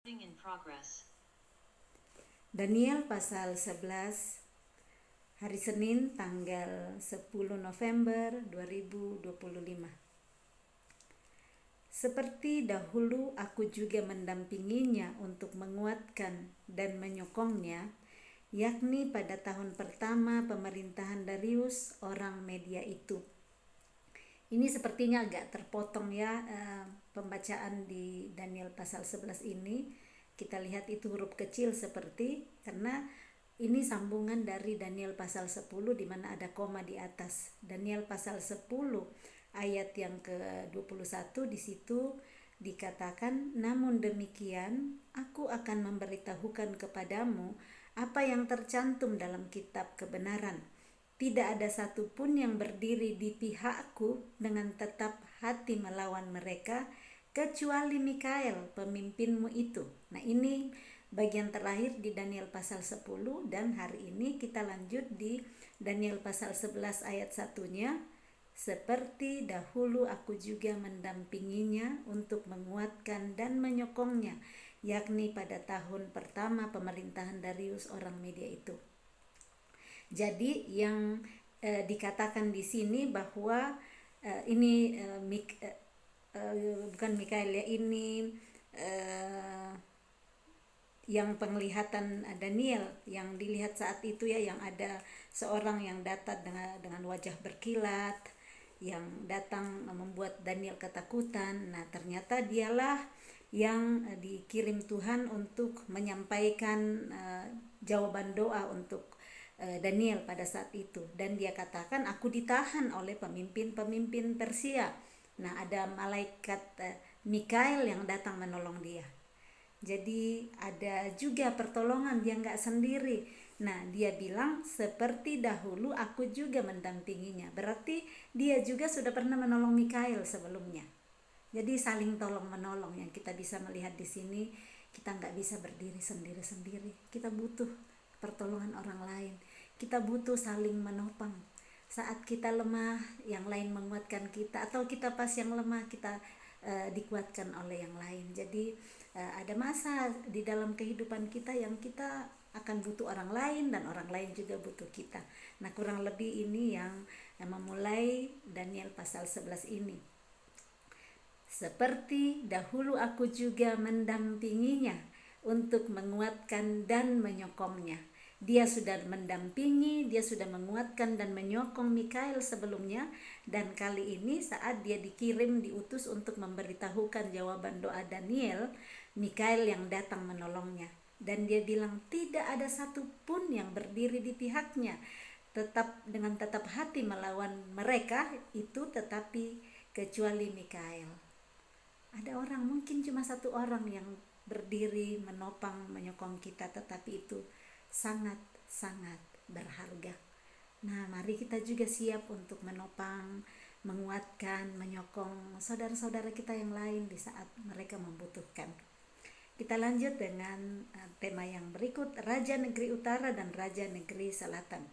In progress. Daniel pasal 11 hari Senin tanggal 10 November 2025. Seperti dahulu aku juga mendampinginya untuk menguatkan dan menyokongnya, yakni pada tahun pertama pemerintahan Darius orang Media itu. Ini sepertinya agak terpotong ya, pembacaan di Daniel pasal 11 ini. Kita lihat itu huruf kecil seperti, karena ini sambungan dari Daniel pasal 10 di mana ada koma di atas. Daniel pasal 10 ayat yang ke-21 di situ dikatakan, namun demikian aku akan memberitahukan kepadamu apa yang tercantum dalam kitab kebenaran. Tidak ada satupun yang berdiri di pihakku dengan tetap hati melawan mereka, kecuali Mikael, pemimpinmu itu. Nah, ini bagian terakhir di Daniel pasal 10, dan hari ini kita lanjut di Daniel pasal 11 ayat 1-nya. Seperti dahulu aku juga mendampinginya untuk menguatkan dan menyokongnya, yakni pada tahun pertama pemerintahan Darius orang Media itu. Jadi yang dikatakan di sini bahwa ini bukan Mikael ya, ini yang penglihatan Daniel yang dilihat saat itu ya, yang ada seorang yang datang dengan wajah berkilat, yang datang membuat Daniel ketakutan. Nah, ternyata dialah yang dikirim Tuhan untuk menyampaikan jawaban doa untuk Daniel pada saat itu. Dan dia katakan, aku ditahan oleh pemimpin-pemimpin Persia. Nah, ada malaikat Mikael yang datang menolong dia. Jadi ada juga pertolongan, dia nggak sendiri. Nah, dia bilang seperti dahulu aku juga mendampinginya. Berarti dia juga sudah pernah menolong Mikael sebelumnya. Jadi saling tolong menolong yang kita bisa melihat di sini. Kita nggak bisa berdiri sendiri-sendiri. Kita butuh pertolongan orang lain. Kita butuh saling menopang. Saat kita lemah, yang lain menguatkan kita, atau kita pas yang lemah, kita dikuatkan oleh yang lain. Jadi ada masa di dalam kehidupan kita yang kita akan butuh orang lain, dan orang lain juga butuh kita. Nah, kurang lebih ini yang memulai Daniel pasal 11 ini. Seperti dahulu aku juga mendampinginya untuk menguatkan dan menyokongnya. Dia sudah mendampingi, dia sudah menguatkan dan menyokong Mikael sebelumnya, dan kali ini saat dia dikirim, diutus untuk memberitahukan jawaban doa Daniel, Mikael yang datang menolongnya. Dan dia bilang tidak ada satupun yang berdiri di pihaknya, dengan tetap hati melawan mereka itu, tetapi kecuali Mikael. Ada orang, mungkin cuma satu orang yang berdiri menopang menyokong kita, tetapi itu sangat-sangat berharga. Nah, mari kita juga siap untuk menopang, menguatkan, menyokong saudara-saudara kita yang lain di saat mereka membutuhkan. Kita lanjut dengan tema yang berikut, Raja Negeri Utara dan Raja Negeri Selatan.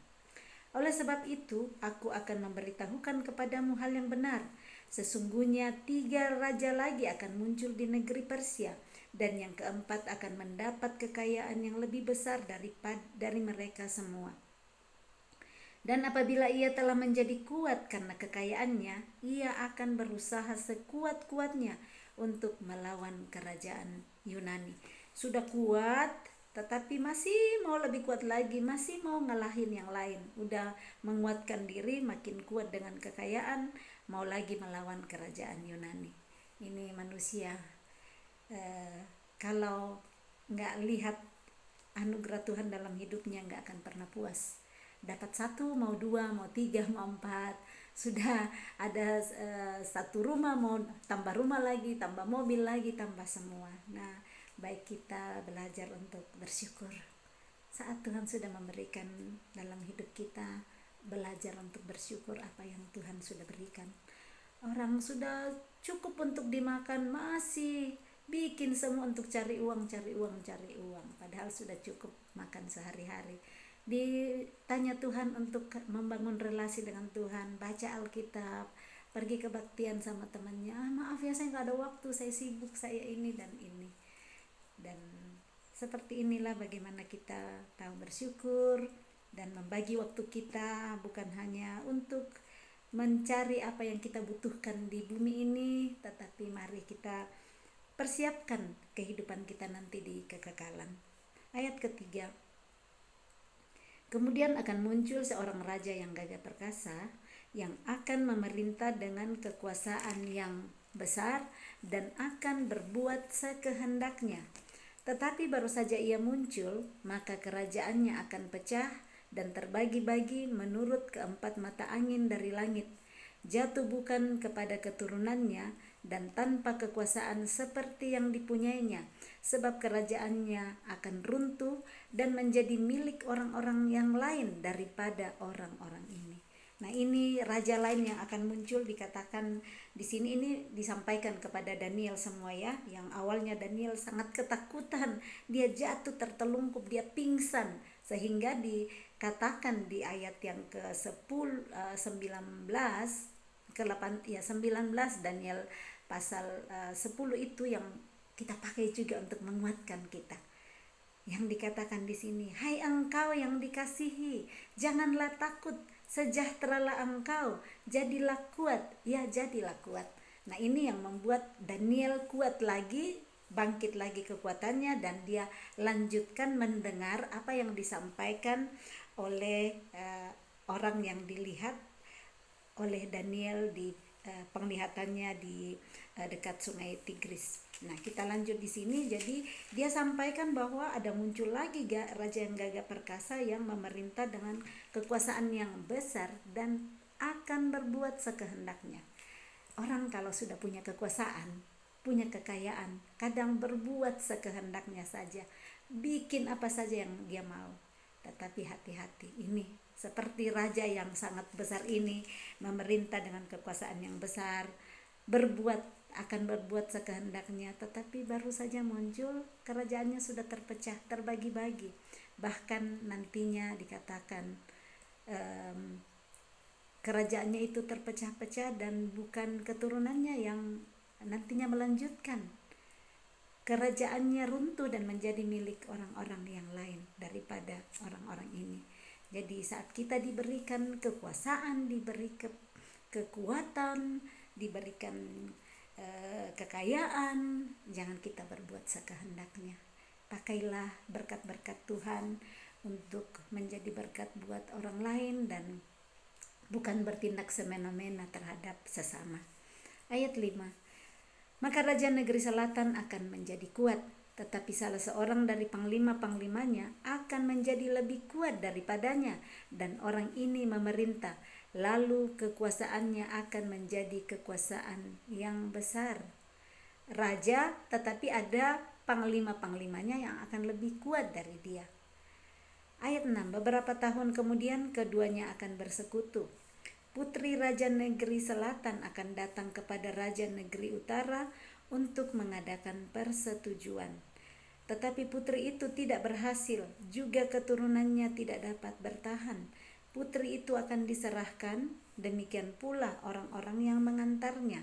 Oleh sebab itu, aku akan memberitahukan kepadamu hal yang benar. Sesungguhnya 3 raja lagi akan muncul di negeri Persia, dan yang keempat akan mendapat kekayaan yang lebih besar dari mereka semua. Dan apabila ia telah menjadi kuat karena kekayaannya, ia akan berusaha sekuat-kuatnya untuk melawan kerajaan Yunani. Sudah kuat, tetapi masih mau lebih kuat lagi, masih mau ngalahin yang lain. Udah menguatkan diri, makin kuat dengan kekayaan, mau lagi melawan kerajaan Yunani. Ini manusia, kalau nggak lihat anugerah Tuhan dalam hidupnya, nggak akan pernah puas. Dapat 1 mau 2 mau 3 mau 4, sudah ada satu rumah mau tambah rumah lagi, tambah mobil lagi, tambah semua. Nah, baik kita belajar untuk bersyukur saat Tuhan sudah memberikan dalam hidup kita. Belajar untuk bersyukur apa yang Tuhan sudah berikan. Orang sudah cukup untuk dimakan, masih bikin semua untuk cari uang, cari uang, cari uang, padahal sudah cukup makan sehari-hari. Ditanya Tuhan untuk membangun relasi dengan Tuhan, baca Alkitab, pergi kebaktian sama temannya, maaf ya saya nggak ada waktu, saya sibuk, saya ini dan ini. Dan seperti inilah bagaimana kita tahu bersyukur dan membagi waktu kita, bukan hanya untuk mencari apa yang kita butuhkan di bumi ini, tetapi mari kita persiapkan kehidupan kita nanti di kekekalan. Ayat ketiga, kemudian akan muncul seorang raja yang gagah perkasa, yang akan memerintah dengan kekuasaan yang besar dan akan berbuat sekehendaknya. Tetapi baru saja ia muncul, maka kerajaannya akan pecah dan terbagi-bagi menurut keempat mata angin dari langit, jatuh bukan kepada keturunannya dan tanpa kekuasaan seperti yang dipunyainya, sebab kerajaannya akan runtuh dan menjadi milik orang-orang yang lain daripada orang-orang ini. Nah, ini raja lain yang akan muncul, dikatakan di sini, ini disampaikan kepada Daniel semua ya. Yang awalnya Daniel sangat ketakutan, dia jatuh tertelungkup, dia pingsan, sehingga dikatakan di ayat yang ke-10 19 ke-8 ya 19 Daniel pasal 10 itu yang kita pakai juga untuk menguatkan kita. Yang dikatakan di sini, hai engkau yang dikasihi, janganlah takut, sejahteralah engkau, jadilah kuat, ya jadilah kuat. Nah, ini yang membuat Daniel kuat lagi, bangkit lagi kekuatannya, dan dia lanjutkan mendengar apa yang disampaikan oleh orang yang dilihat oleh Daniel di penglihatannya di dekat sungai Tigris. Nah, kita lanjut di sini. Jadi dia sampaikan bahwa ada muncul lagi raja yang gagah perkasa yang memerintah dengan kekuasaan yang besar dan akan berbuat sekehendaknya. Orang kalau sudah punya kekuasaan, punya kekayaan, kadang berbuat sekehendaknya saja, bikin apa saja yang dia mau. Tetapi hati-hati, ini seperti raja yang sangat besar ini memerintah dengan kekuasaan yang besar, akan berbuat sekehendaknya, tetapi baru saja muncul, kerajaannya sudah terpecah, terbagi-bagi. Bahkan nantinya dikatakan kerajaannya itu terpecah-pecah dan bukan keturunannya yang nantinya melanjutkan. Kerajaannya runtuh dan menjadi milik orang-orang yang lain daripada orang-orang ini. Jadi saat kita diberikan kekuasaan, diberi kekuatan, diberikan kekayaan, jangan kita berbuat sekehendaknya. Pakailah berkat-berkat Tuhan untuk menjadi berkat buat orang lain dan bukan bertindak semena-mena terhadap sesama. Ayat 5, maka Raja Negeri Selatan akan menjadi kuat, tetapi salah seorang dari panglima-panglimanya akan menjadi lebih kuat daripadanya, dan orang ini memerintah, lalu kekuasaannya akan menjadi kekuasaan yang besar. Raja, tetapi ada panglima-panglimanya yang akan lebih kuat dari dia. Ayat 6, beberapa tahun kemudian keduanya akan bersekutu. Putri Raja Negeri Selatan akan datang kepada Raja Negeri Utara untuk mengadakan persetujuan. Tetapi putri itu tidak berhasil, juga keturunannya tidak dapat bertahan. Putri itu akan diserahkan, demikian pula orang-orang yang mengantarnya,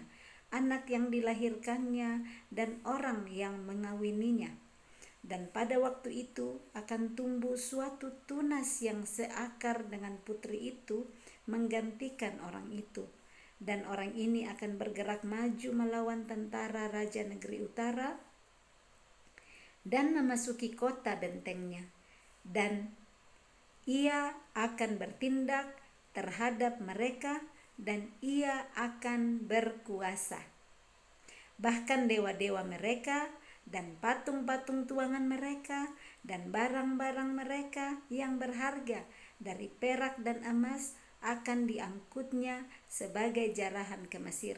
anak yang dilahirkannya, dan orang yang mengawininya. Dan pada waktu itu akan tumbuh suatu tunas yang seakar dengan putri itu, menggantikan orang itu, dan orang ini akan bergerak maju melawan tentara Raja Negeri Utara dan memasuki kota bentengnya, dan ia akan bertindak terhadap mereka dan ia akan berkuasa. Bahkan dewa-dewa mereka dan patung-patung tuangan mereka dan barang-barang mereka yang berharga dari perak dan emas akan diangkutnya sebagai jarahan ke Mesir.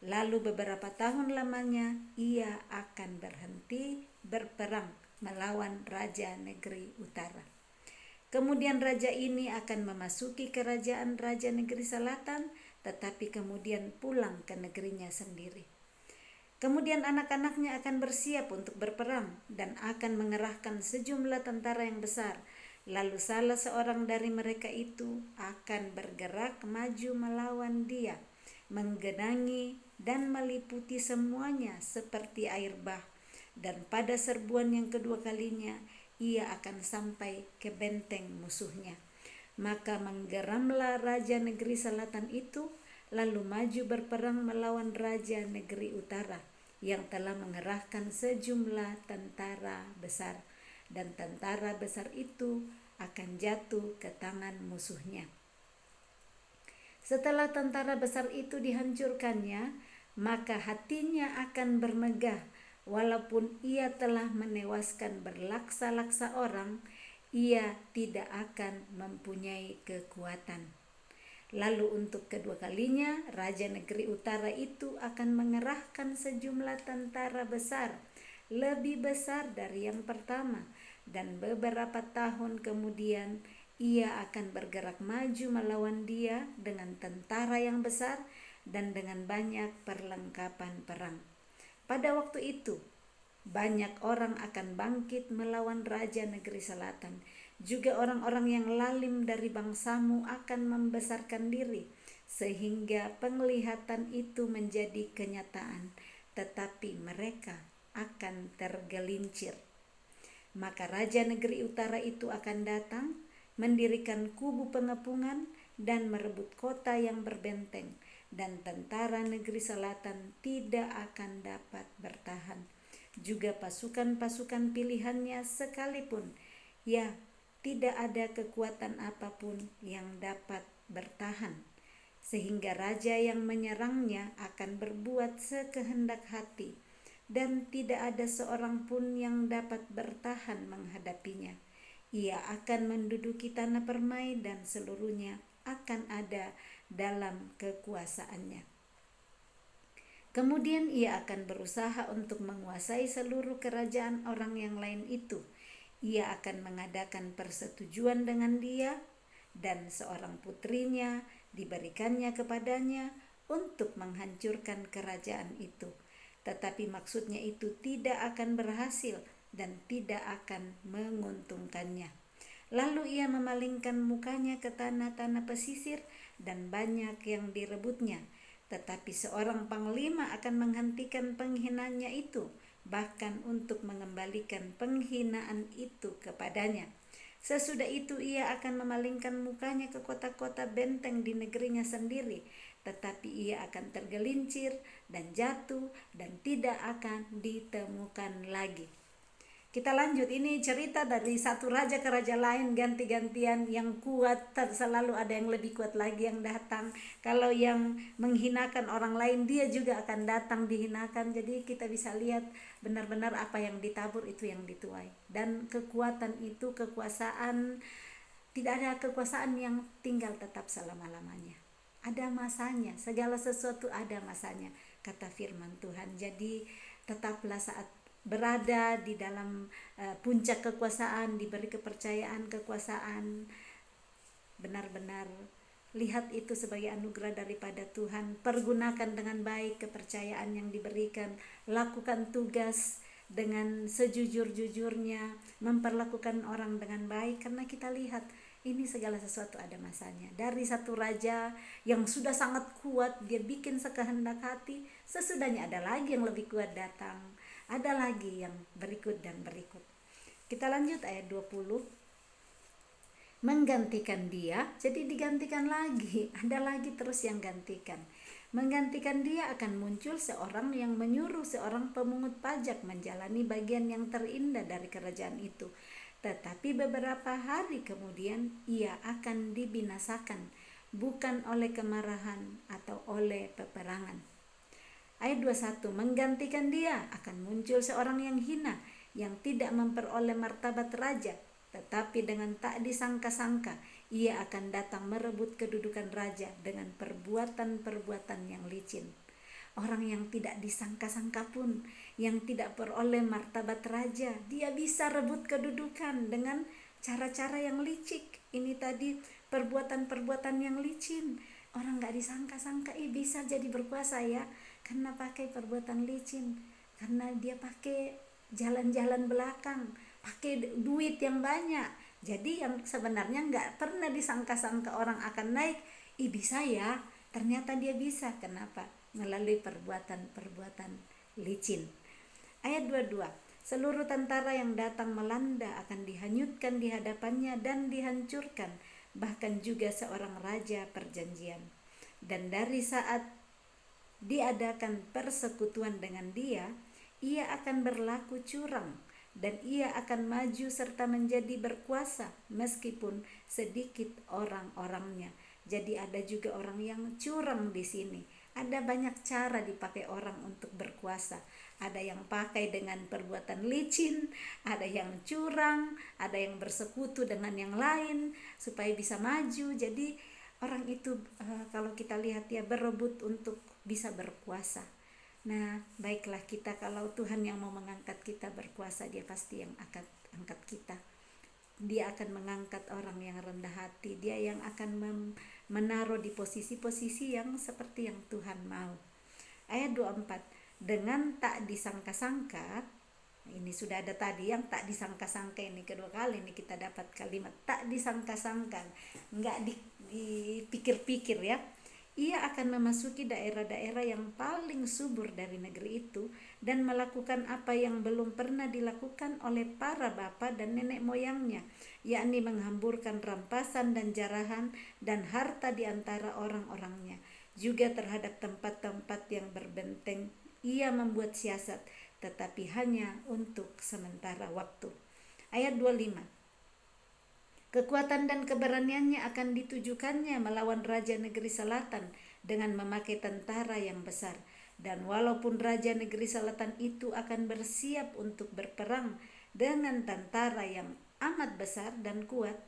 Lalu beberapa tahun lamanya ia akan berhenti berperang melawan Raja Negeri Utara. Kemudian raja ini akan memasuki kerajaan Raja Negeri Selatan, tetapi kemudian pulang ke negerinya sendiri. Kemudian anak-anaknya akan bersiap untuk berperang dan akan mengerahkan sejumlah tentara yang besar. Lalu salah seorang dari mereka itu akan bergerak maju melawan dia, menggenangi dan meliputi semuanya seperti air bah, dan pada serbuan yang kedua kalinya ia akan sampai ke benteng musuhnya. Maka menggeramlah raja negeri selatan itu, lalu maju berperang melawan raja negeri utara yang telah mengerahkan sejumlah tentara besar, dan tentara besar itu akan jatuh ke tangan musuhnya. Setelah tentara besar itu dihancurkannya, maka hatinya akan bermegah, walaupun ia telah menewaskan berlaksa-laksa orang, ia tidak akan mempunyai kekuatan. Lalu untuk kedua kalinya, raja negeri utara itu akan mengerahkan sejumlah tentara besar, lebih besar dari yang pertama, dan beberapa tahun kemudian ia akan bergerak maju melawan dia dengan tentara yang besar dan dengan banyak perlengkapan perang. Pada waktu itu, banyak orang akan bangkit melawan raja negeri selatan. Juga orang-orang yang lalim dari bangsamu akan membesarkan diri, sehingga penglihatan itu menjadi kenyataan, tetapi mereka akan tergelincir. Maka raja negeri utara itu akan datang, mendirikan kubu pengepungan dan merebut kota yang berbenteng, dan tentara negeri selatan tidak akan dapat bertahan. Juga pasukan-pasukan pilihannya sekalipun, ya, tidak ada kekuatan apapun yang dapat bertahan, sehingga raja yang menyerangnya akan berbuat sekehendak hati, dan tidak ada seorang pun yang dapat bertahan menghadapinya. Ia akan menduduki tanah permai dan seluruhnya akan ada dalam kekuasaannya. Kemudian ia akan berusaha untuk menguasai seluruh kerajaan orang yang lain itu. Ia akan mengadakan persetujuan dengan dia, dan seorang putrinya diberikannya kepadanya untuk menghancurkan kerajaan itu. Tetapi maksudnya itu tidak akan berhasil dan tidak akan menguntungkannya. Lalu ia memalingkan mukanya ke tanah-tanah pesisir, dan banyak yang direbutnya. Tetapi seorang panglima akan menghentikan penghinanya itu, bahkan untuk mengembalikan penghinaan itu kepadanya. Sesudah itu ia akan memalingkan mukanya ke kota-kota benteng di negerinya sendiri, tetapi ia akan tergelincir dan jatuh dan tidak akan ditemukan lagi. Kita lanjut, ini cerita dari satu raja ke raja lain, ganti-gantian. Yang kuat selalu ada yang lebih kuat lagi yang datang. Kalau yang menghinakan orang lain, dia juga akan datang dihinakan. Jadi kita bisa lihat benar-benar apa yang ditabur itu yang dituai. Dan kekuatan itu, kekuasaan, tidak ada kekuasaan yang tinggal tetap selama-lamanya. Ada masanya, segala sesuatu ada masanya, kata firman Tuhan. Jadi tetaplah saat berada di dalam puncak kekuasaan, diberi kepercayaan kekuasaan, benar-benar lihat itu sebagai anugerah daripada Tuhan. Pergunakan dengan baik kepercayaan yang diberikan, lakukan tugas dengan sejujur-jujurnya, memperlakukan orang dengan baik, karena kita lihat ini segala sesuatu ada masanya. Dari satu raja yang sudah sangat kuat, dia bikin sekehendak hati, sesudahnya ada lagi yang lebih kuat datang, ada lagi yang berikut dan berikut. Kita lanjut ayat 20. Menggantikan dia, jadi digantikan lagi, ada lagi terus yang gantikan. Menggantikan dia akan muncul seorang yang menyuruh seorang pemungut pajak menjalani bagian yang terindah dari kerajaan itu. Tetapi beberapa hari kemudian ia akan dibinasakan, bukan oleh kemarahan atau oleh peperangan. Ayat 21, menggantikan dia akan muncul seorang yang hina, yang tidak memperoleh martabat raja, tetapi dengan tak disangka-sangka ia akan datang merebut kedudukan raja dengan perbuatan-perbuatan yang licin. Orang yang tidak disangka-sangka pun, yang tidak peroleh martabat raja, dia bisa rebut kedudukan dengan cara-cara yang licik. Ini tadi perbuatan-perbuatan yang licin. Orang gak disangka-sangka bisa jadi berkuasa ya, karena pakai perbuatan licin, karena dia pakai jalan-jalan belakang, pakai duit yang banyak. Jadi yang sebenarnya gak pernah disangka-sangka orang akan naik, bisa ya, ternyata dia bisa. Kenapa? Melalui perbuatan-perbuatan licin. Ayat 22, Seluruh tentara yang datang melanda akan dihanyutkan di hadapannya dan dihancurkan, bahkan juga seorang raja perjanjian. Dan dari saat diadakan persekutuan dengan dia, ia akan berlaku curang dan ia akan maju serta menjadi berkuasa meskipun sedikit orang-orangnya. Jadi ada juga orang yang curang di sini. Ada banyak cara dipakai orang untuk berkuasa. Ada yang pakai dengan perbuatan licin, ada yang curang, ada yang bersekutu dengan yang lain supaya bisa maju. Jadi orang itu kalau kita lihat dia berebut untuk bisa berkuasa. Nah, baiklah kita, kalau Tuhan yang mau mengangkat kita berkuasa, dia pasti yang akan angkat kita. Dia akan mengangkat orang yang rendah hati. Dia yang akan menaruh di posisi-posisi yang seperti yang Tuhan mau. Ayat 24, dengan tak disangka-sangka, ini sudah ada tadi yang tak disangka-sangka, ini kedua kali ini kita dapat kalimat tak disangka-sangka, enggak dipikir-pikir ya. Ia akan memasuki daerah-daerah yang paling subur dari negeri itu dan melakukan apa yang belum pernah dilakukan oleh para bapa dan nenek moyangnya, yakni menghamburkan rampasan dan jarahan dan harta di antara orang-orangnya. Juga terhadap tempat-tempat yang berbenteng ia membuat siasat, tetapi hanya untuk sementara waktu. Ayat 25, kekuatan dan keberaniannya akan ditujukannya melawan raja negeri selatan dengan memakai tentara yang besar. Dan walaupun raja negeri selatan itu akan bersiap untuk berperang dengan tentara yang amat besar dan kuat,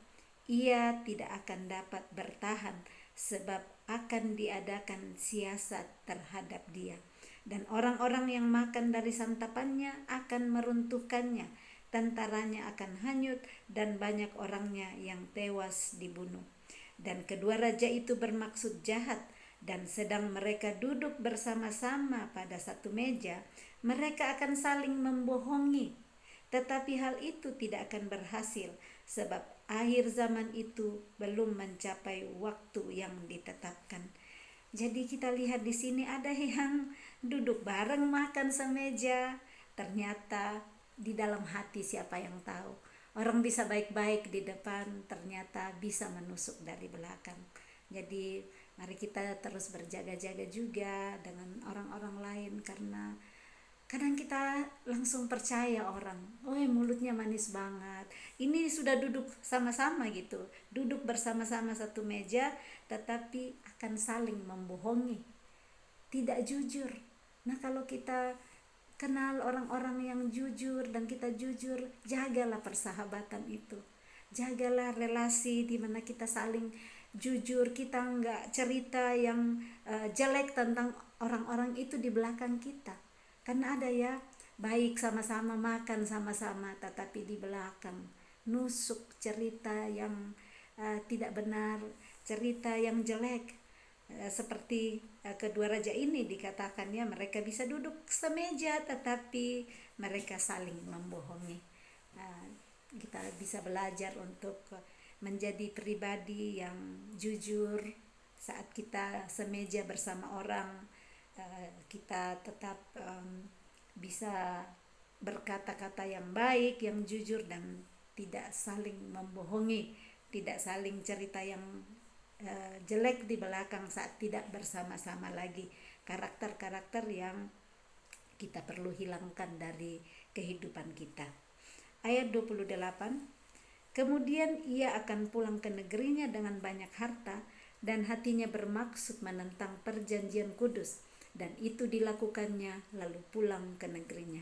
ia tidak akan dapat bertahan sebab akan diadakan siasat terhadap dia. Dan orang-orang yang makan dari santapannya akan meruntuhkannya, tentaranya akan hanyut dan banyak orangnya yang tewas dibunuh. Dan kedua raja itu bermaksud jahat, dan sedang mereka duduk bersama-sama pada satu meja, mereka akan saling membohongi. Tetapi hal itu tidak akan berhasil, sebab akhir zaman itu belum mencapai waktu yang ditetapkan. Jadi kita lihat di sini ada yang duduk bareng makan semeja, ternyata di dalam hati siapa yang tahu. Orang bisa baik-baik di depan, ternyata bisa menusuk dari belakang. Jadi mari kita terus berjaga-jaga juga dengan orang-orang lain, karena kadang kita langsung percaya orang, oh mulutnya manis banget, ini sudah duduk sama-sama gitu, duduk bersama-sama satu meja, tetapi akan saling membohongi, tidak jujur. Nah, kalau kita kenal orang-orang yang jujur dan kita jujur, jagalah persahabatan itu, jagalah relasi di mana kita saling jujur, kita enggak cerita yang jelek tentang orang-orang itu di belakang kita. Karena ada ya, baik sama-sama makan sama-sama, tetapi di belakang nusuk cerita yang tidak benar, cerita yang jelek. Seperti kedua raja ini dikatakannya mereka bisa duduk semeja tetapi mereka saling membohongi. Kita bisa belajar untuk menjadi pribadi yang jujur saat kita semeja bersama orang. Kita tetap bisa berkata-kata yang baik, yang jujur, dan tidak saling membohongi, tidak saling cerita yang jelek di belakang saat tidak bersama-sama lagi. Karakter-karakter yang kita perlu hilangkan dari kehidupan kita. Ayat 28, kemudian ia akan pulang ke negerinya dengan banyak harta, dan hatinya bermaksud menentang perjanjian kudus, dan itu dilakukannya lalu pulang ke negerinya.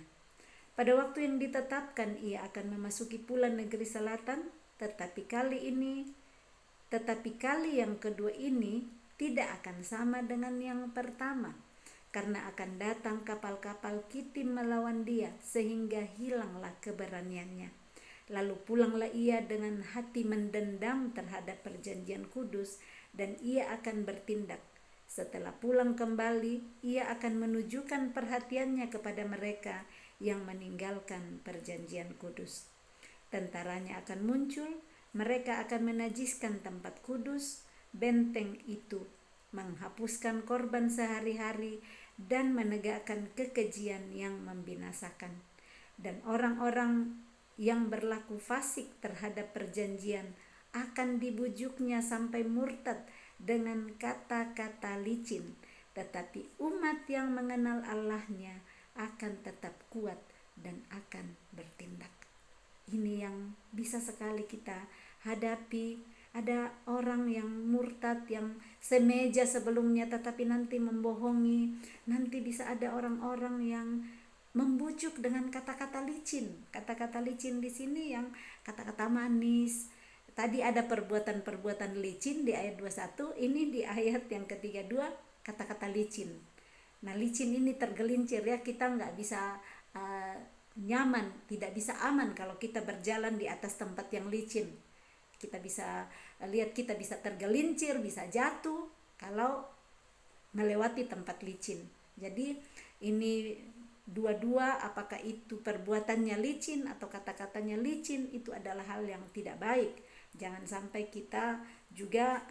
Pada waktu yang ditetapkan ia akan memasuki pula negeri selatan, tetapi kali yang kedua ini tidak akan sama dengan yang pertama, karena akan datang kapal-kapal Kitim melawan dia, sehingga hilanglah keberaniannya. Lalu pulanglah ia dengan hati mendendam terhadap perjanjian kudus, dan ia akan bertindak. Setelah pulang kembali, ia akan menunjukkan perhatiannya kepada mereka yang meninggalkan perjanjian kudus. Tentaranya akan muncul, mereka akan menajiskan tempat kudus, benteng itu, menghapuskan korban sehari-hari, dan menegakkan kekejian yang membinasakan. Dan orang-orang yang berlaku fasik terhadap perjanjian akan dibujuknya sampai murtad dengan kata-kata licin. Tetapi umat yang mengenal Allahnya akan tetap kuat dan akan bertindak. Ini yang bisa sekali kita hadapi. Ada orang yang murtad, yang semeja sebelumnya tetapi nanti membohongi. Nanti bisa ada orang-orang yang membujuk dengan kata-kata licin. Kata-kata licin di sini yang kata-kata manis. Tadi ada perbuatan-perbuatan licin di ayat 21, ini di ayat yang ke-32 kata-kata licin. Nah, licin ini tergelincir ya, kita nggak bisa nyaman, tidak bisa aman kalau kita berjalan di atas tempat yang licin. Kita bisa lihat, kita bisa tergelincir, bisa jatuh kalau melewati tempat licin. Jadi ini dua-dua, apakah itu perbuatannya licin atau kata-katanya licin, itu adalah hal yang tidak baik. Jangan sampai kita juga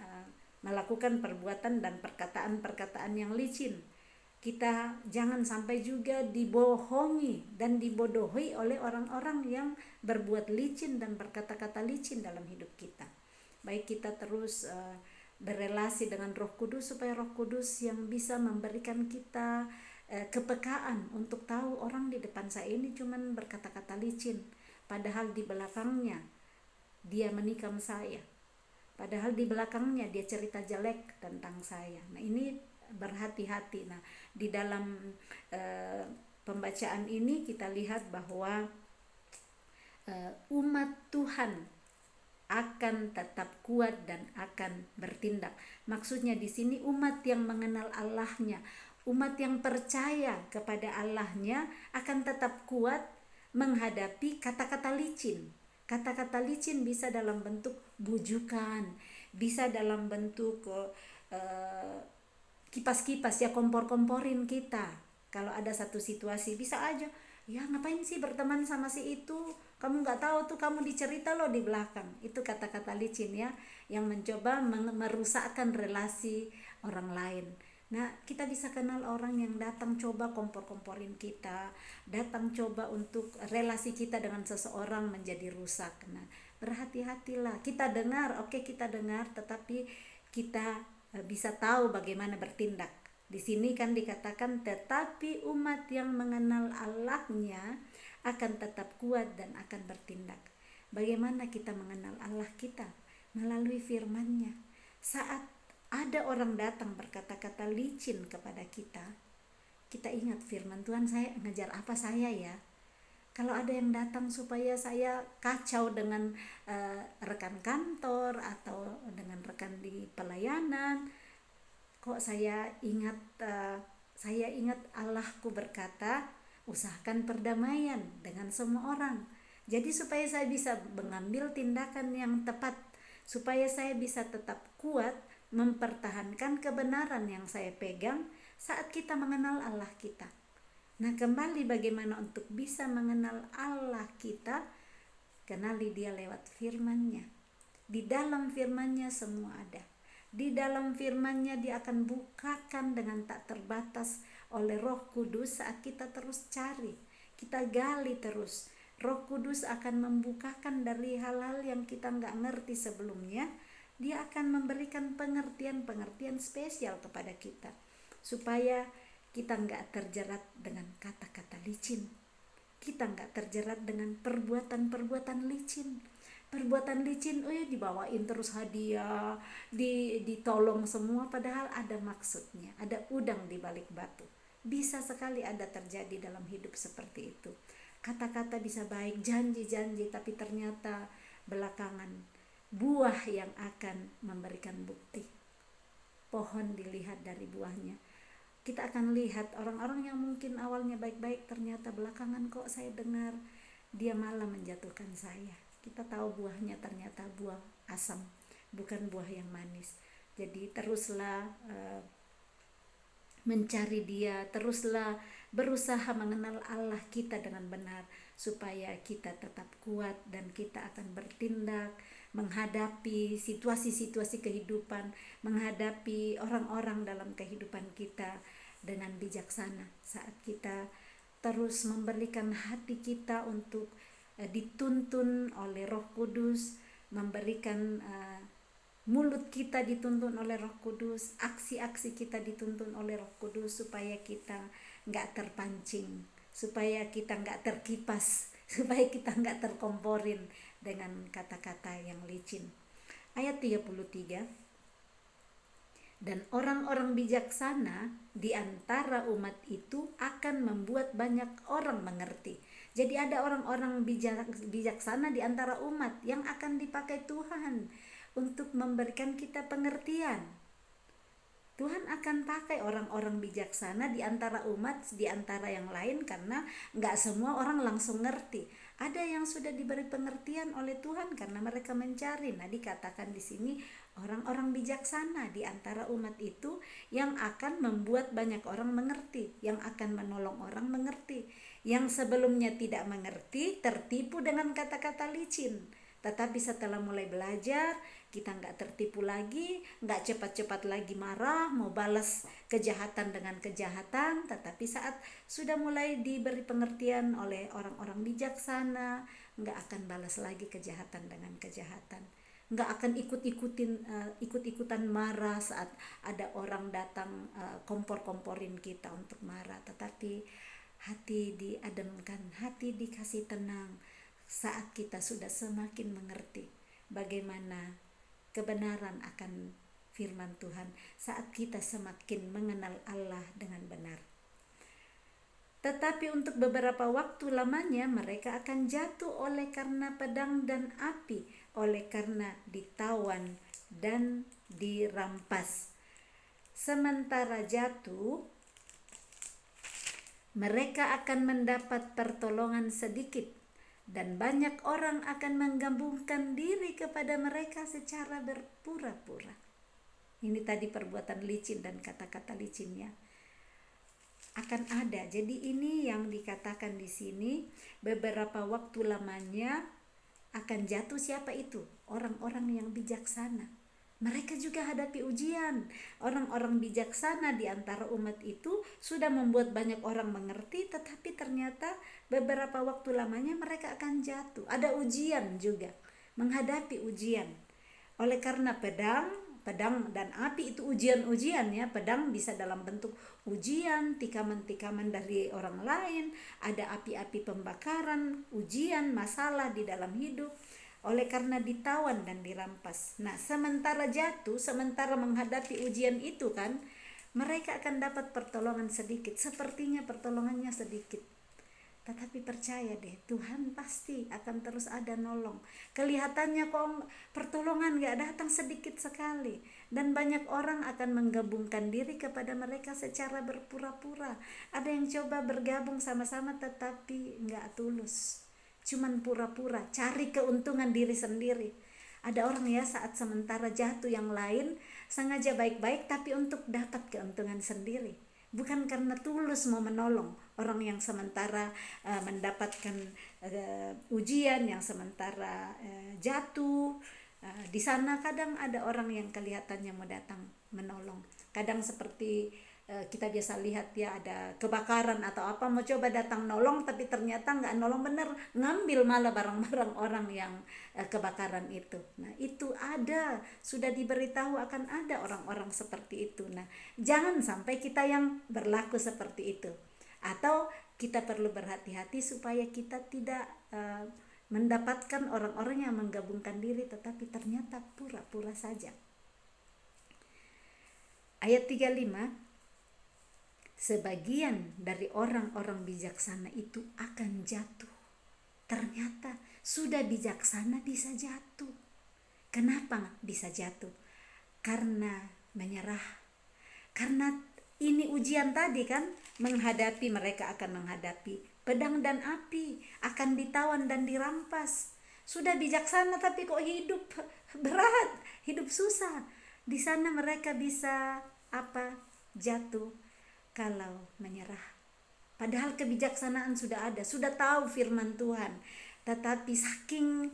melakukan perbuatan dan perkataan-perkataan yang licin. Kita jangan sampai juga dibohongi dan dibodohi oleh orang-orang yang berbuat licin dan berkata-kata licin dalam hidup kita. Baik kita terus berelasi dengan Roh Kudus, supaya Roh Kudus yang bisa memberikan kita kepekaan untuk tahu orang di depan saya ini cuman berkata-kata licin, padahal di belakangnya dia menikam saya, padahal di belakangnya dia cerita jelek tentang saya. Nah, ini berhati-hati. Nah, di dalam pembacaan ini kita lihat bahwa umat Tuhan akan tetap kuat dan akan bertindak. Maksudnya di sini umat yang mengenal Allahnya, umat yang percaya kepada Allahnya akan tetap kuat menghadapi kata-kata licin. Kata-kata licin bisa dalam bentuk bujukan, bisa dalam bentuk kipas-kipas ya, kompor-komporin kita. Kalau ada satu situasi bisa aja, ya ngapain sih berteman sama si itu, kamu nggak tahu tuh, kamu dicerita loh di belakang. Itu kata-kata licin ya, yang mencoba merusakkan relasi orang lain. Nah, kita bisa kenal orang yang datang coba kompor-komporin kita, datang coba untuk relasi kita dengan seseorang menjadi rusak. Nah, berhati-hatilah. Kita dengar, oke, kita dengar, tetapi kita bisa tahu bagaimana bertindak. Di sini kan dikatakan, tetapi umat yang mengenal Allahnya akan tetap kuat dan akan bertindak. Bagaimana kita mengenal Allah kita? Melalui firman-Nya. Saat ada orang datang berkata-kata licin kepada kita, kita ingat firman Tuhan, saya ngejar apa saya ya? Kalau ada yang datang supaya saya kacau dengan rekan kantor atau dengan rekan di pelayanan, kok saya ingat Allahku berkata, usahakan perdamaian dengan semua orang. Jadi supaya saya bisa mengambil tindakan yang tepat, supaya saya bisa tetap kuat mempertahankan kebenaran yang saya pegang saat kita mengenal Allah kita. Nah, kembali bagaimana untuk bisa mengenal Allah kita? Kenali dia lewat firman-Nya. Di dalam firman-Nya semua ada. Di dalam firman-Nya dia akan bukakan dengan tak terbatas oleh Roh Kudus saat kita terus cari, kita gali terus. Roh Kudus akan membukakan dari hal-hal yang kita nggak ngerti sebelumnya. Dia akan memberikan pengertian-pengertian spesial kepada kita, supaya kita nggak terjerat dengan kata-kata licin, kita nggak terjerat dengan perbuatan-perbuatan licin. Perbuatan licin, dibawain terus hadiah, ditolong semua, padahal ada maksudnya, ada udang di balik batu. Bisa sekali ada terjadi dalam hidup seperti itu. Kata-kata bisa baik, janji-janji, tapi ternyata belakangan buah yang akan memberikan bukti. Pohon dilihat dari buahnya. Kita akan lihat orang-orang yang mungkin awalnya baik-baik, ternyata belakangan kok saya dengar dia malah menjatuhkan saya. Kita tahu buahnya ternyata buah asam, bukan buah yang manis. Jadi teruslah mencari dia, teruslah berusaha mengenal Allah kita dengan benar, supaya kita tetap kuat dan kita akan bertindak menghadapi situasi-situasi kehidupan, menghadapi orang-orang dalam kehidupan kita dengan bijaksana. Saat kita terus memberikan hati kita untuk dituntun oleh Roh Kudus, memberikan mulut kita dituntun oleh Roh Kudus, aksi-aksi kita dituntun oleh Roh Kudus, supaya kita nggak terpancing, supaya kita nggak terkipas, supaya kita nggak terkomporin dengan kata-kata yang licin. Ayat 33, dan orang-orang bijaksana di antara umat itu akan membuat banyak orang mengerti. Jadi ada orang-orang bijaksana di antara umat yang akan dipakai Tuhan untuk memberikan kita pengertian. Tuhan akan pakai orang-orang bijaksana di antara umat, di antara yang lain, karena nggak semua orang langsung ngerti. Ada yang sudah diberi pengertian oleh Tuhan karena mereka mencari. Nah, dikatakan di sini orang-orang bijaksana di antara umat itu yang akan membuat banyak orang mengerti, yang akan menolong orang mengerti. Yang sebelumnya tidak mengerti, tertipu dengan kata-kata licin. Tetapi setelah mulai belajar, kita nggak tertipu lagi, nggak cepat-cepat lagi marah, mau balas kejahatan dengan kejahatan. Tetapi saat sudah mulai diberi pengertian oleh orang-orang bijaksana, nggak akan balas lagi kejahatan dengan kejahatan, nggak akan ikut-ikutan marah saat ada orang datang kompor-komporin kita untuk marah. Tetapi hati diademkan, hati dikasih tenang saat kita sudah semakin mengerti bagaimana kebenaran akan firman Tuhan, saat kita semakin mengenal Allah dengan benar. Tetapi untuk beberapa waktu lamanya mereka akan jatuh oleh karena pedang dan api, oleh karena ditawan dan dirampas. Sementara jatuh, mereka akan mendapat pertolongan sedikit, dan banyak orang akan menggabungkan diri kepada mereka secara berpura-pura. Ini tadi perbuatan licin dan kata-kata licinnya akan ada. Jadi ini yang dikatakan di sini, beberapa waktu lamanya akan jatuh. Siapa itu? Orang-orang yang bijaksana. Mereka juga hadapi ujian. Orang-orang bijaksana di antara umat itu sudah membuat banyak orang mengerti, tetapi ternyata beberapa waktu lamanya mereka akan jatuh. Ada ujian juga, menghadapi ujian. Oleh karena pedang dan api itu ujian-ujian ya. Pedang bisa dalam bentuk ujian, tikaman-tikaman dari orang lain, ada api-api pembakaran, ujian, masalah di dalam hidup. Oleh karena ditawan dan dirampas. Nah, sementara jatuh, sementara menghadapi ujian itu kan, mereka akan dapat pertolongan sedikit. Sepertinya pertolongannya sedikit, tetapi percaya deh, Tuhan pasti akan terus ada nolong. Kelihatannya kok pertolongan gak datang, sedikit sekali, dan banyak orang akan menggabungkan diri kepada mereka secara berpura-pura. Ada yang coba bergabung sama-sama tetapi gak tulus, cuman pura-pura, cari keuntungan diri sendiri. Ada orang ya, saat sementara jatuh yang lain sengaja baik-baik tapi untuk dapat keuntungan sendiri, bukan karena tulus mau menolong orang yang sementara mendapatkan ujian, yang sementara jatuh. Di sana kadang ada orang yang kelihatannya mau datang menolong. Kadang seperti kita biasa lihat ya, ada kebakaran atau apa, mau coba datang nolong tapi ternyata nggak nolong bener, ngambil malah barang-barang orang yang kebakaran itu. Nah, itu ada, sudah diberitahu akan ada orang-orang seperti itu. Nah, jangan sampai kita yang berlaku seperti itu, atau kita perlu berhati-hati supaya kita tidak mendapatkan orang-orang yang menggabungkan diri tetapi ternyata pura-pura saja. Ayat 35, sebagian dari orang-orang bijaksana itu akan jatuh. Ternyata sudah bijaksana bisa jatuh. Kenapa bisa jatuh? Karena menyerah. Karena ini ujian tadi kan, menghadapi, mereka akan menghadapi pedang dan api, akan ditawan dan dirampas. Sudah bijaksana tapi kok hidup berat, hidup susah. Di sana mereka bisa jatuh kalau menyerah. Padahal kebijaksanaan sudah ada, sudah tahu firman Tuhan, tetapi saking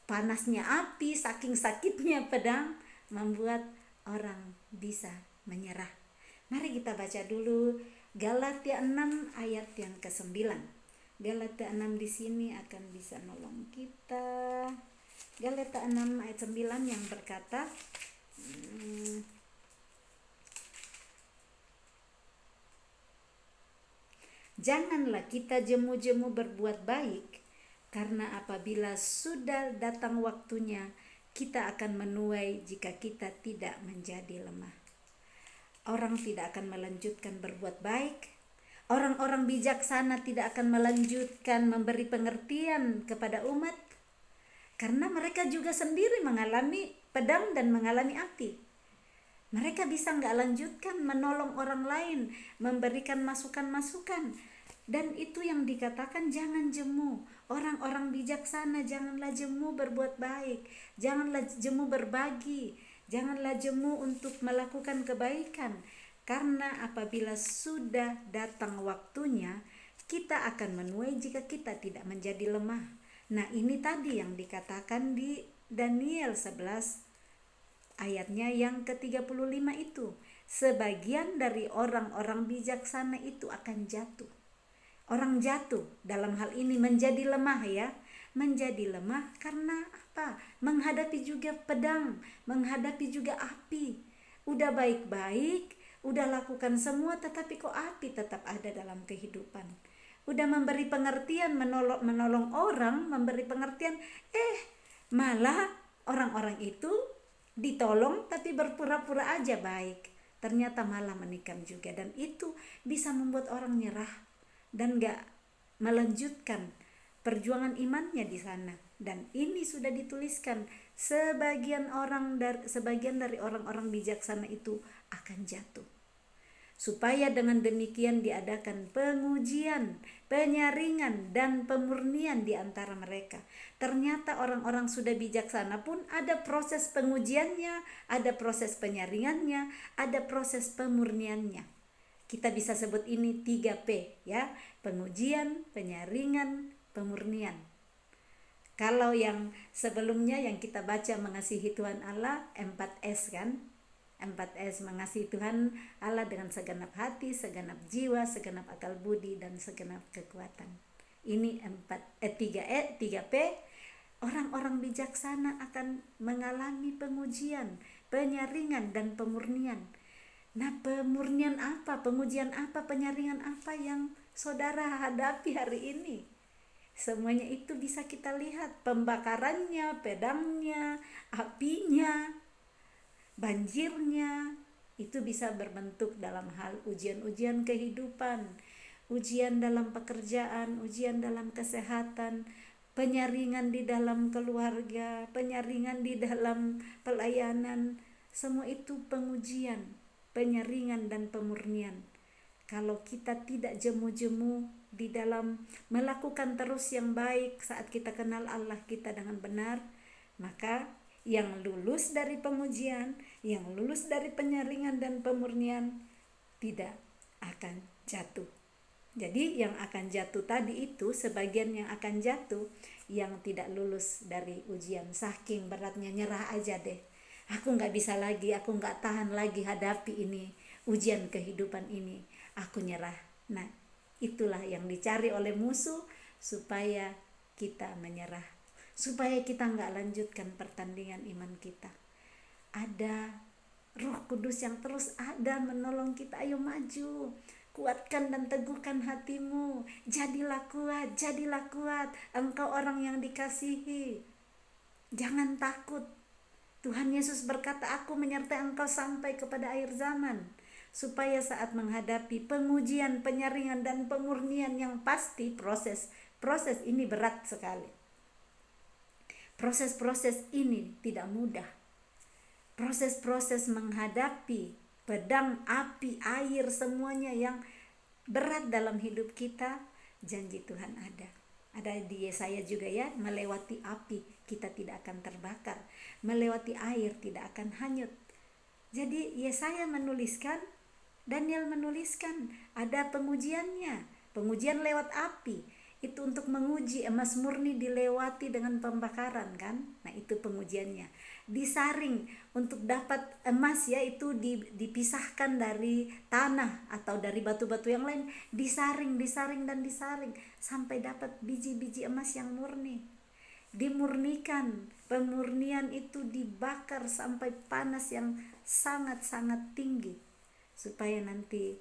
panasnya api, saking sakitnya pedang, membuat orang bisa menyerah. Mari kita baca dulu Galatia 6 ayat yang ke-9. Galatia 6 di sini akan bisa nolong kita. Galatia 6 ayat 9 yang berkata, janganlah kita jemu-jemu berbuat baik, karena apabila sudah datang waktunya, kita akan menuai jika kita tidak menjadi lemah. Orang tidak akan melanjutkan berbuat baik. Orang-orang bijaksana tidak akan melanjutkan memberi pengertian kepada umat, karena mereka juga sendiri mengalami pedang dan mengalami api. Mereka bisa nggak lanjutkan menolong orang lain, memberikan masukan-masukan. Dan itu yang dikatakan jangan jemu. Orang-orang bijaksana janganlah jemu berbuat baik, janganlah jemu berbagi, janganlah jemu untuk melakukan kebaikan. Karena apabila sudah datang waktunya, kita akan menuai jika kita tidak menjadi lemah. Nah, ini tadi yang dikatakan di Daniel 11 ayatnya yang ke-35 itu. Sebagian dari orang-orang bijaksana itu akan jatuh. Orang jatuh dalam hal ini menjadi lemah ya. Menjadi lemah karena apa? Menghadapi juga pedang, menghadapi juga api. Udah baik-baik, udah lakukan semua, tetapi kok api tetap ada dalam kehidupan. Udah memberi pengertian, menolong orang, memberi pengertian, malah orang-orang itu ditolong tapi berpura-pura aja baik, ternyata malah menikam juga. Dan itu bisa membuat orang nyerah dan gak melanjutkan perjuangan imannya di sana. Dan ini sudah dituliskan, sebagian dari orang-orang bijaksana itu akan jatuh, supaya dengan demikian diadakan pengujian, penyaringan, dan pemurnian di antara mereka. Ternyata orang-orang sudah bijaksana pun ada proses pengujiannya, ada proses penyaringannya, ada proses pemurniannya. Kita bisa sebut ini 3P ya, pengujian, penyaringan, pemurnian. Kalau yang sebelumnya yang kita baca mengasihi Tuhan Allah, 4S kan? 4S, mengasihi Tuhan Allah dengan segenap hati, segenap jiwa, segenap akal budi, dan segenap kekuatan. Ini 3P. Orang-orang bijaksana akan mengalami pengujian, penyaringan, dan pemurnian. Nah, pemurnian apa, pengujian apa, penyaringan apa yang saudara hadapi hari ini? Semuanya itu bisa kita lihat, pembakarannya, pedangnya, apinya, banjirnya. Itu bisa berbentuk dalam hal ujian-ujian kehidupan, ujian dalam pekerjaan, ujian dalam kesehatan, penyaringan di dalam keluarga, penyaringan di dalam pelayanan. Semua itu pengujian, penyaringan, dan pemurnian. Kalau kita tidak jemu-jemu di dalam melakukan terus yang baik saat kita kenal Allah kita dengan benar, maka yang lulus dari pengujian, yang lulus dari penyaringan dan pemurnian tidak akan jatuh. Jadi yang akan jatuh tadi itu, sebagian yang akan jatuh yang tidak lulus dari ujian, saking beratnya nyerah aja deh. Aku gak bisa lagi, aku gak tahan lagi hadapi ini, ujian kehidupan ini, aku nyerah. Nah, itulah yang dicari oleh musuh, supaya kita menyerah, supaya kita gak lanjutkan pertandingan iman kita. Ada Roh Kudus yang terus ada menolong kita, ayo maju, kuatkan dan teguhkan hatimu, jadilah kuat, engkau orang yang dikasihi, jangan takut. Tuhan Yesus berkata, aku menyertai engkau sampai kepada akhir zaman, supaya saat menghadapi pengujian, penyaringan, dan pemurnian yang pasti, proses ini berat sekali. Proses ini tidak mudah. Proses menghadapi pedang, api, air, semuanya yang berat dalam hidup kita, janji Tuhan ada. Ada di Yesaya juga ya, melewati api kita tidak akan terbakar, melewati air tidak akan hanyut. Jadi Yesaya menuliskan, Daniel menuliskan, ada pengujiannya, pengujian lewat api. itu untuk menguji. Emas murni dilewati dengan pembakaran kan. Nah itu pengujiannya. Disaring untuk dapat emas ya, itu dipisahkan dari tanah atau dari batu-batu yang lain, disaring dan disaring sampai dapat biji-biji emas yang murni. Dimurnikan, pemurnian itu dibakar sampai panas yang sangat-sangat tinggi supaya nanti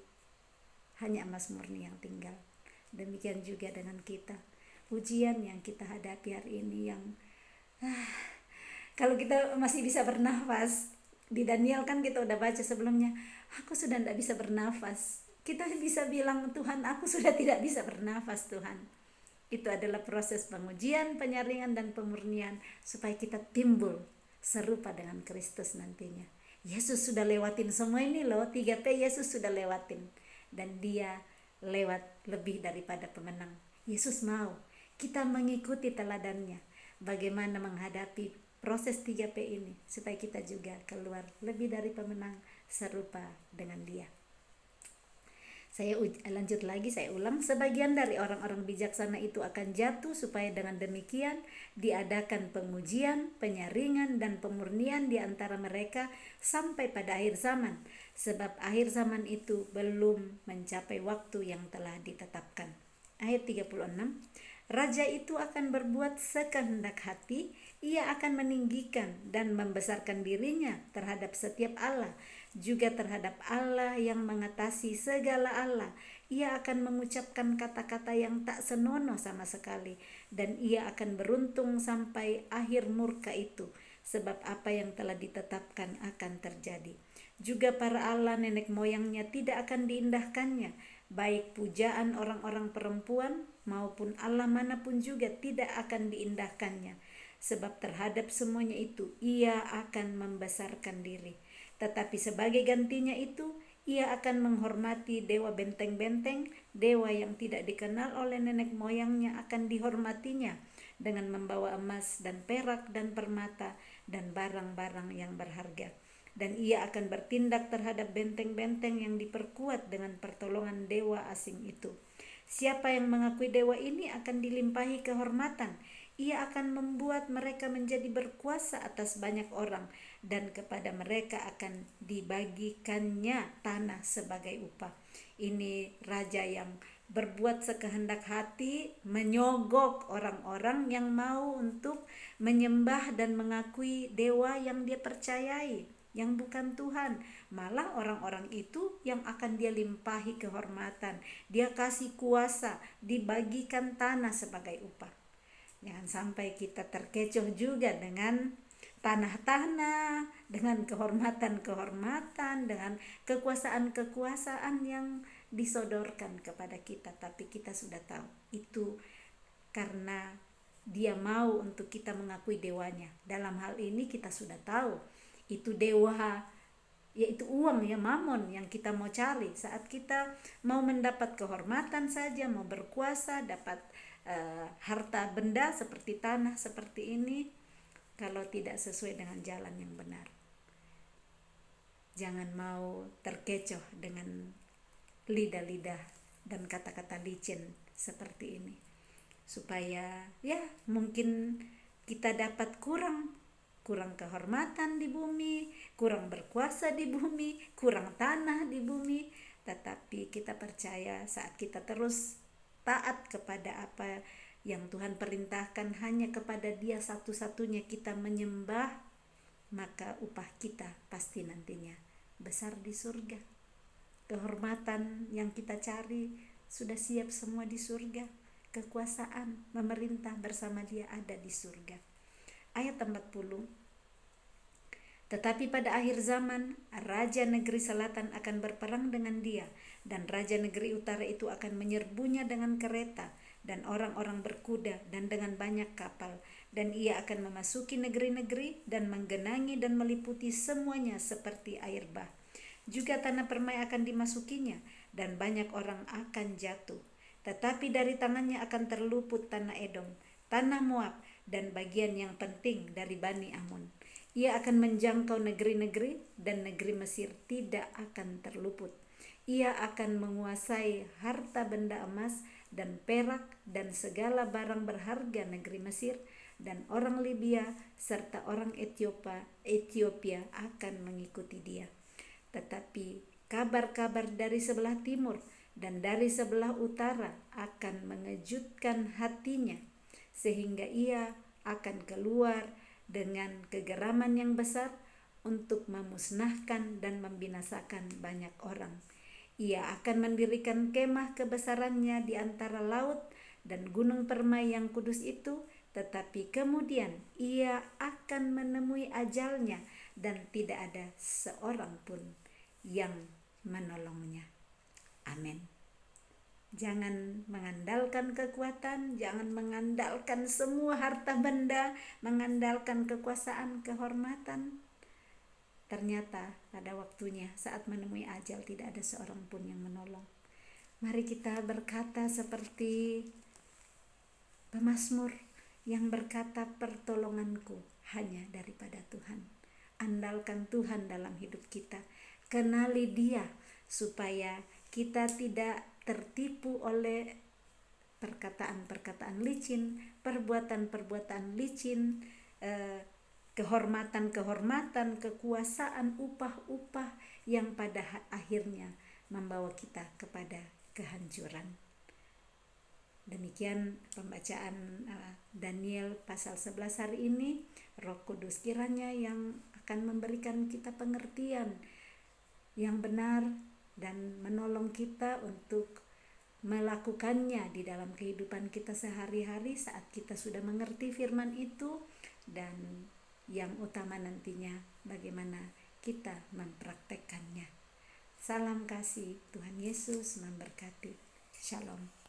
hanya emas murni yang tinggal. Demikian juga dengan kita, ujian yang kita hadapi hari ini yang kalau kita masih bisa bernafas, di Daniel kan kita udah baca sebelumnya, aku sudah tidak bisa bernafas, kita bisa bilang, Tuhan aku sudah tidak bisa bernafas Tuhan. Itu adalah proses pengujian, penyaringan dan pemurnian supaya kita timbul serupa dengan Kristus nantinya. Yesus sudah lewatin semua ini loh, 3P Yesus sudah lewatin, dan dia lewat lebih daripada pemenang. Yesus mau kita mengikuti teladannya, bagaimana menghadapi proses 3P ini supaya kita juga keluar lebih dari pemenang serupa dengan dia. Saya lanjut lagi, saya ulang, sebagian dari orang-orang bijaksana itu akan jatuh supaya dengan demikian diadakan pengujian, penyaringan dan pemurnian di antara mereka sampai pada akhir zaman, sebab akhir zaman itu belum mencapai waktu yang telah ditetapkan. Ayat 36, Raja itu akan berbuat sekehendak hati, ia akan meninggikan dan membesarkan dirinya terhadap setiap Allah, juga terhadap Allah yang mengatasi segala Allah. Ia akan mengucapkan kata-kata yang tak senonoh sama sekali, dan ia akan beruntung sampai akhir murka itu, sebab apa yang telah ditetapkan akan terjadi. Juga para Allah nenek moyangnya tidak akan diindahkannya, baik pujaan orang-orang perempuan maupun Allah manapun juga tidak akan diindahkannya, sebab terhadap semuanya itu ia akan membesarkan diri. Tetapi sebagai gantinya itu, ia akan menghormati dewa benteng-benteng, dewa yang tidak dikenal oleh nenek moyangnya akan dihormatinya dengan membawa emas dan perak dan permata dan barang-barang yang berharga. Dan ia akan bertindak terhadap benteng-benteng yang diperkuat dengan pertolongan dewa asing itu. Siapa yang mengakui dewa ini akan dilimpahi kehormatan. Ia akan membuat mereka menjadi berkuasa atas banyak orang, dan kepada mereka akan dibagikannya tanah sebagai upah. Ini raja yang berbuat sekehendak hati, menyogok orang-orang yang mau untuk menyembah dan mengakui dewa yang dia percayai, yang bukan Tuhan. Malah orang-orang itu yang akan dia limpahi kehormatan, dia kasih kuasa, dibagikan tanah sebagai upah. Jangan sampai kita terkecoh juga dengan tanah-tanah, dengan kehormatan-kehormatan, dengan kekuasaan-kekuasaan yang disodorkan kepada kita. Tapi kita sudah tahu itu karena dia mau untuk kita mengakui dewanya. Dalam hal ini kita sudah tahu itu dewa, yaitu uang ya, mamon yang kita mau cari. Saat kita mau mendapat kehormatan saja, mau berkuasa, dapat harta benda seperti tanah seperti ini, kalau tidak sesuai dengan jalan yang benar, jangan mau terkecoh dengan lidah-lidah dan kata-kata licin seperti ini, supaya ya mungkin kita dapat kurang kehormatan di bumi, kurang berkuasa di bumi, kurang tanah di bumi. Tetapi kita percaya saat kita terus taat kepada apa yang Tuhan perintahkan, hanya kepada Dia satu-satunya kita menyembah, maka upah kita pasti nantinya besar di surga. Kehormatan yang kita cari sudah siap semua di surga. Kekuasaan memerintah bersama Dia ada di surga. Ayat 40, tetapi pada akhir zaman, raja negeri selatan akan berperang dengan dia, dan raja negeri utara itu akan menyerbunya dengan kereta dan orang-orang berkuda dan dengan banyak kapal, dan ia akan memasuki negeri-negeri dan menggenangi dan meliputi semuanya seperti air bah. Juga tanah permai akan dimasukinya, dan banyak orang akan jatuh. Tetapi dari tangannya akan terluput tanah Edom, tanah Moab, dan bagian yang penting dari Bani Amun. Ia akan menjangkau negeri-negeri, dan negeri Mesir tidak akan terluput. Ia akan menguasai harta benda emas dan perak dan segala barang berharga negeri Mesir, dan orang Libya serta orang Ethiopia akan mengikuti dia. Tetapi kabar-kabar dari sebelah timur dan dari sebelah utara akan mengejutkan hatinya, sehingga ia akan keluar dengan kegeraman yang besar untuk memusnahkan dan membinasakan banyak orang. Ia akan mendirikan kemah kebesarannya di antara laut dan gunung permai yang kudus itu, tetapi kemudian ia akan menemui ajalnya dan tidak ada seorang pun yang menolongnya. Amin. Jangan mengandalkan kekuatan, jangan mengandalkan semua harta benda, mengandalkan kekuasaan, kehormatan. Ternyata pada waktunya saat menemui ajal tidak ada seorang pun yang menolong. Mari kita berkata seperti pemazmur yang berkata, pertolonganku hanya daripada Tuhan. Andalkan Tuhan dalam hidup kita. Kenali Dia supaya kita tidak tertipu oleh perkataan-perkataan licin, perbuatan-perbuatan licin, kehormatan-kehormatan, kekuasaan, upah-upah yang pada akhirnya membawa kita kepada kehancuran. Demikian pembacaan Daniel pasal 11 hari ini. Roh Kudus kiranya yang akan memberikan kita pengertian yang benar dan menolong kita untuk melakukannya di dalam kehidupan kita sehari-hari saat kita sudah mengerti firman itu, dan yang utama nantinya bagaimana kita mempraktekkannya. Salam kasih, Tuhan Yesus memberkati. Shalom.